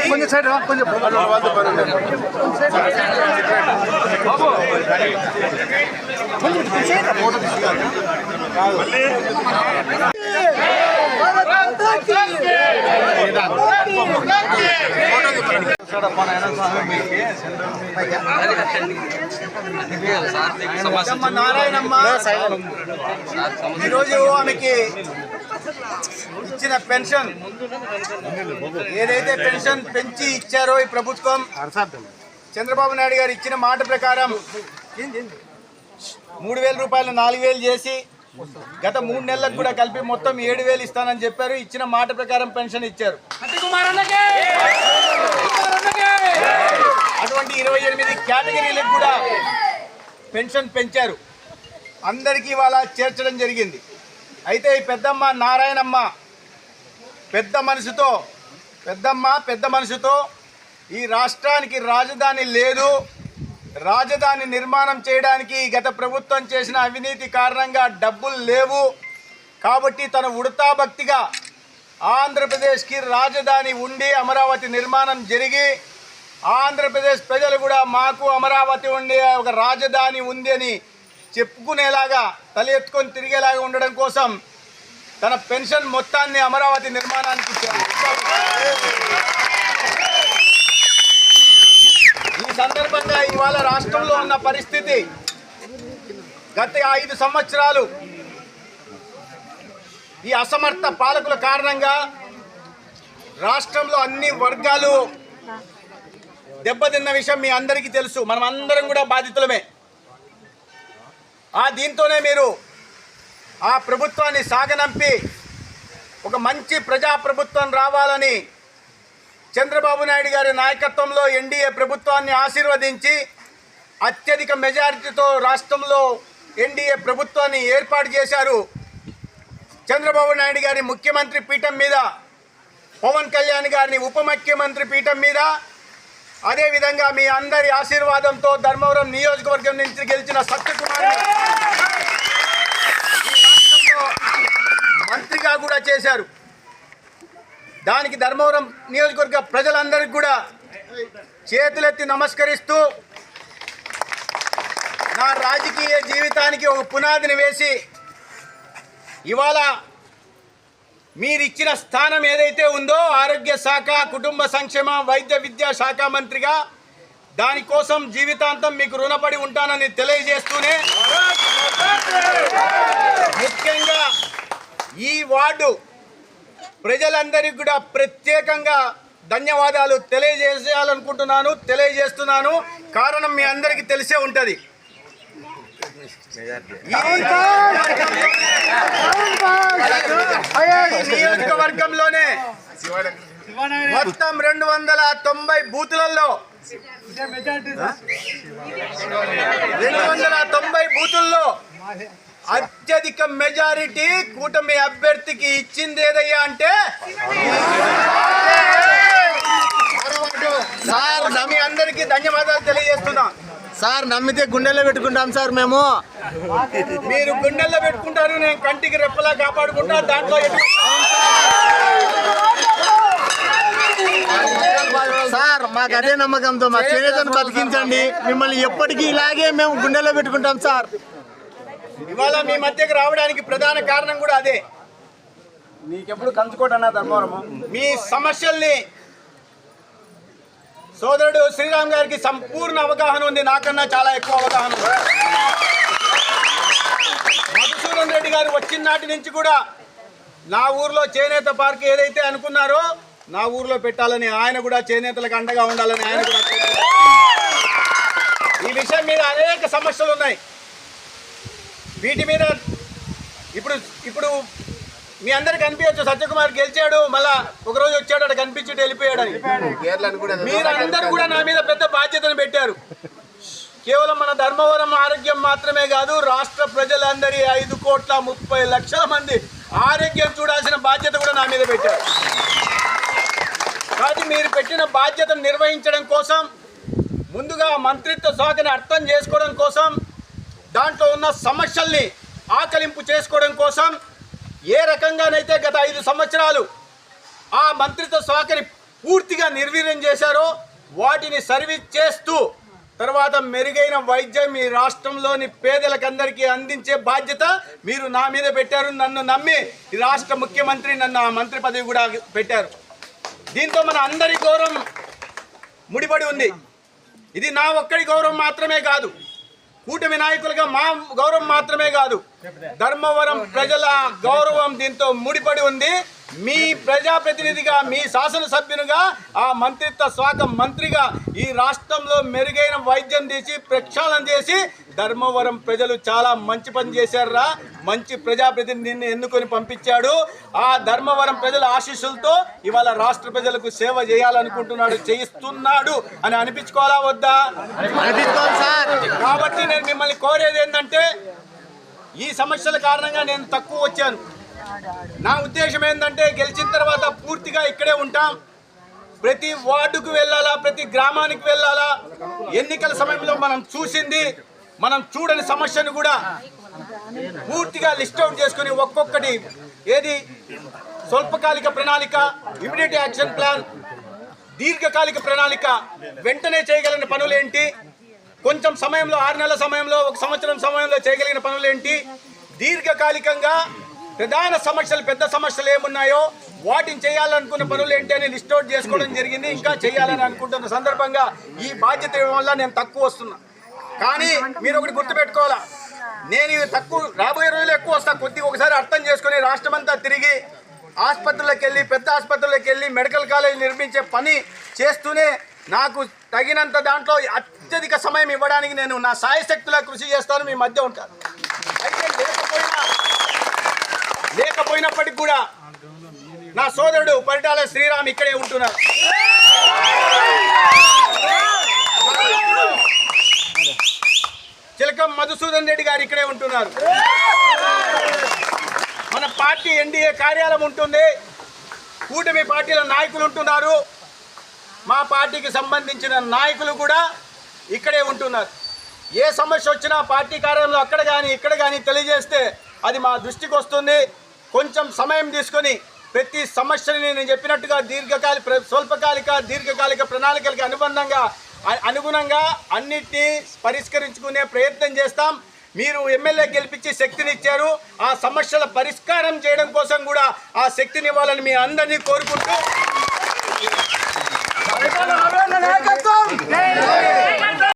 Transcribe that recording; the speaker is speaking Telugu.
కొంచెం సైడ్ కొంచెం నారాయణమ్మ ఈరోజు ఆమెకి ఇచ్చిన పెన్షన్ ఏదైతే పెన్షన్ పెంచి ఇచ్చారో ఈ ప్రభుత్వం చంద్రబాబు నాయుడు గారు ఇచ్చిన మాట ప్రకారం 3,000 రూపాయలు 4,000 చేసి గత 3 నెలలకు కూడా కలిపి మొత్తం 7,000 ఇస్తానని చెప్పారు. ఇచ్చిన మాట ప్రకారం పెన్షన్ ఇచ్చారు. అటువంటి 28 కేటగిరీలకు కూడా పెన్షన్ పెంచారు. అందరికీ వాళ్ళ చేర్చడం జరిగింది. అయితే ఈ పెద్దమ్మ నారాయణమ్మ పెద్ద మనసుతో ఈ రాష్ట్రానికి రాజధాని లేదు, రాజధాని నిర్మాణం చేయడానికి గత ప్రభుత్వం చేసిన అవినీతి కారణంగా డబ్బులు లేవు కాబట్టి తను ఉడతా భక్తిగా ఆంధ్రప్రదేశ్కి రాజధాని ఉండి అమరావతి నిర్మాణం జరిగి ఆంధ్రప్రదేశ్ ప్రజలు కూడా మాకు అమరావతి ఉండి ఒక రాజధాని ఉంది అని చెప్పుకునేలాగా తల ఎత్తుకొని తిరిగేలాగా ఉండడం కోసం తన పెన్షన్ మొత్తాన్ని అమరావతి నిర్మాణానికి ఇచ్చారు. ఈ సందర్భంగా ఇవాళ రాష్ట్రంలో ఉన్న పరిస్థితి గత 5 సంవత్సరాలు ఈ అసమర్థ పాలకుల కారణంగా రాష్ట్రంలో అన్ని వర్గాలు దెబ్బతిన్న విషయం మీ అందరికీ తెలుసు. మనం అందరం కూడా బాధితులమే. దీంతోనే మీరు ఆ ప్రభుత్వాన్ని సాగనంపి ఒక మంచి ప్రజాప్రభుత్వం రావాలని చంద్రబాబు నాయుడు గారి నాయకత్వంలో ఎన్డీఏ ప్రభుత్వాన్ని ఆశీర్వదించి అత్యధిక మెజారిటీతో రాష్ట్రంలో ఎన్డీఏ ప్రభుత్వాన్ని ఏర్పాటు చేశారు. చంద్రబాబు నాయుడు గారి ముఖ్యమంత్రి పీఠం మీద, పవన్ కళ్యాణ్ గారిని ఉప ముఖ్యమంత్రి పీఠం మీద, అదేవిధంగా మీ అందరి ఆశీర్వాదంతో ధర్మవరం నియోజకవర్గం నుంచి గెలిచిన సత్యకుమార్ మంత్రిగా కూడా చేశారు. దానికి ధర్మవరం నియోజకవర్గ ప్రజలందరికీ కూడా చేతులెత్తి నమస్కరిస్తూ నా రాజకీయ జీవితానికి ఒక పునాదిని వేసి ఇవాళ మీరిచ్చిన స్థానం ఏదైతే ఉందో ఆరోగ్య శాఖ, కుటుంబ సంక్షేమ, వైద్య విద్యా శాఖ మంత్రిగా దానికోసం జీవితాంతం మీకు రుణపడి ఉంటానని తెలియజేస్తూనే ముఖ్యంగా ఈ వార్డు ప్రజలందరికీ కూడా ప్రత్యేకంగా ధన్యవాదాలు తెలియజేస్తున్నాను. కారణం మీ అందరికీ తెలిసే ఉంటుంది. నియోజకవర్గంలోనే మొత్తం 290 బూతులలో 290 బూతుల్లో అత్యధిక మెజారిటీ కూటమి అభ్యర్థికి ఇచ్చింది ఏదయ్యా అంటే సార్ మీ అందరికీ ధన్యవాదాలు తెలియజేస్తున్నా. సార్ నమ్మితే గుండెల్లో పెట్టుకుంటాం సార్. మీరు గుండెల్లో పెట్టుకుంటారు, నేను కంటికి రెప్పలా కాపాడుకుంటా. దాంట్లో సార్ మాకు అదే నమ్మకంతో మా చేనేతను బతికించండి. మిమ్మల్ని ఎప్పటికీ ఇలాగే మేము గుండెల్లో పెట్టుకుంటాం సార్. ఇవాళ మీ మధ్యకి రావడానికి ప్రధాన కారణం కూడా అదే. నీకెప్పుడు కంచుకోటన్నా ధర్మవరము. మీ సమస్యల్ని సోదరుడు శ్రీరామ్ గారికి సంపూర్ణ అవగాహన ఉంది, నాకన్నా చాలా ఎక్కువ అవగాహన ఉంది. మధుసూదన్ రెడ్డి గారు వచ్చిన నాటి నుంచి కూడా నా ఊర్లో చేనేత పార్క్ ఏదైతే అనుకున్నారో నా ఊర్లో పెట్టాలని, ఆయన కూడా చేనేతలకు అండగా ఉండాలని ఆయన కూడా ఈ విషయం మీద అనేక సమస్యలు ఉన్నాయి. వీటి మీద ఇప్పుడు మీ అందరికి కనిపించచ్చు, సత్యకుమార్ గెలిచాడు, మళ్ళా ఒకరోజు వచ్చాడు, అక్కడ కనిపించి వెళ్ళిపోయాడు అని. మీరందరూ కూడా నా మీద పెద్ద బాధ్యతను పెట్టారు. కేవలం మన ధర్మవరం ఆరోగ్యం మాత్రమే కాదు, రాష్ట్ర ప్రజలందరి 5,30,00,000 మంది ఆరోగ్యం చూడాల్సిన బాధ్యత కూడా నా మీద పెట్టారు. కాబట్టి మీరు పెట్టిన బాధ్యతను నిర్వహించడం కోసం, ముందుగా మంత్రిత్వ శాఖని అర్థం చేసుకోవడం కోసం, దాంట్లో ఉన్న సమస్యల్ని ఆకలింపు చేసుకోవడం కోసం, ఏ రకంగానైతే గత 5 సంవత్సరాలు ఆ మంత్రిత్వ శాఖని పూర్తిగా నిర్వీర్యం చేశారో వాటిని సర్వీస్ చేస్తూ తర్వాత మెరుగైన వైద్యం ఈ రాష్ట్రంలోని పేదలకందరికీ అందించే బాధ్యత మీరు నా మీద పెట్టారు. నన్ను నమ్మి ఈ రాష్ట్ర ముఖ్యమంత్రి నన్ను ఆ మంత్రి పదవి కూడా పెట్టారు. దీంతో మన అందరి గౌరవం ముడిపడి ఉంది. ఇది నా ఒక్కడి గౌరవం మాత్రమే కాదు, కూటమి నాయకులుగా మా గౌరవం మాత్రమే కాదు, ధర్మవరం ప్రజల గౌరవం దీంతో ముడిపడి ఉంది. మీ ప్రజాప్రతినిధిగా, మీ శాసనసభ్యునిగా, ఆ మంత్రిత్వ శాఖ మంత్రిగా ఈ రాష్ట్రంలో మెరుగైన వైద్యం చేసి ప్రక్షాళన చేసి ధర్మవరం ప్రజలు చాలా మంచి పని చేశారా. మంచి ప్రజాప్రతినిధిని ఎన్నుకొని పంపించాడు. ఆ ధర్మవరం ప్రజల ఆశీస్సులతో ఇవాళ రాష్ట్ర ప్రజలకు సేవ చేయాలనుకుంటున్నాడు, చేయిస్తున్నాడు అని అనిపించుకోవాలా వద్దా? కాబట్టి నేను మిమ్మల్ని కోరేది ఏంటంటే, ఈ సమస్యల కారణంగా నేను తక్కువ వచ్చాను. నా ఉద్దేశం ఏంటంటే, గెలిచిన తర్వాత పూర్తిగా ఇక్కడే ఉంటాం. ప్రతి వార్డుకు వెళ్ళాలా, ప్రతి గ్రామానికి వెళ్ళాలా. ఎన్నికల సమయంలో మనం చూసింది, మనం చూడని సమస్యను కూడా పూర్తిగా లిస్ట్ అవుట్ చేసుకుని ఒక్కొక్కటి, ఏది స్వల్పకాలిక ప్రణాళిక, ఇమిడియట్ యాక్షన్ ప్లాన్, దీర్ఘకాలిక ప్రణాళిక, వెంటనే చేయగలిగిన పనులు ఏంటి, కొంచెం సమయంలో 6 నెలల సమయంలో, 1 సంవత్సరం సమయంలో చేయగలిగిన పనులు ఏంటి, దీర్ఘకాలికంగా ప్రధాన సమస్యలు, పెద్ద సమస్యలు ఏమున్నాయో వాటిని చేయాలనుకున్న పనులు ఏంటి అని లిస్ట్ అవుట్ చేసుకోవడం జరిగింది. ఇంకా చేయాలని అనుకుంటున్న సందర్భంగా ఈ బాధ్యత ఇవ్వడం వల్ల నేను తక్కువ వస్తున్నా. కానీ మీరు ఒకటి గుర్తుపెట్టుకోవాలా, నేను తక్కువ, రాబోయే రోజులు ఎక్కువ వస్తా. కొద్దిగా ఒకసారి అర్థం చేసుకుని రాష్ట్రమంతా తిరిగి ఆసుపత్రులకు వెళ్ళి, పెద్ద ఆసుపత్రులకు వెళ్ళి మెడికల్ కాలేజ్ నిర్మించే పని చేస్తూనే నాకు తగినంత దాంట్లో అత్యధిక సమయం ఇవ్వడానికి నేను నా సాయశక్తులా కృషి చేస్తాను, మీ మధ్య ఉంటాను. అయితే లేకపోయినప్పటికి కూడా నా సోదరుడు పరిటాల శ్రీరామ్ ఇక్కడే ఉంటున్నారు. చిలకం మధుసూదన్ రెడ్డి గారు ఇక్కడే ఉంటున్నారు. మన పార్టీ ఎన్డీఏ కార్యాలయం ఉంటుంది, కూటమి పార్టీల నాయకులు ఉంటున్నారు, మా పార్టీకి సంబంధించిన నాయకులు కూడా ఇక్కడే ఉంటున్నారు. ఏ సమస్య వచ్చినా పార్టీ కార్యాలయంలో అక్కడ కానీ ఇక్కడ కానీ తెలియజేస్తే అది మా దృష్టికి వస్తుంది. కొంచెం సమయం తీసుకొని ప్రతి సమస్యని నేను చెప్పినట్టుగా స్వల్పకాలిక, దీర్ఘకాలిక ప్రణాళికలకు అనుగుణంగా అన్నిటినీ పరిష్కరించుకునే ప్రయత్నం చేస్తాం. మీరు ఎమ్మెల్యే గెలిపించి శక్తినిచ్చారు, ఆ సమస్యల పరిష్కారం చేయడం కోసం కూడా ఆ శక్తిని ఇవ్వాలని మీ అందరినీ కోరుకుంటూ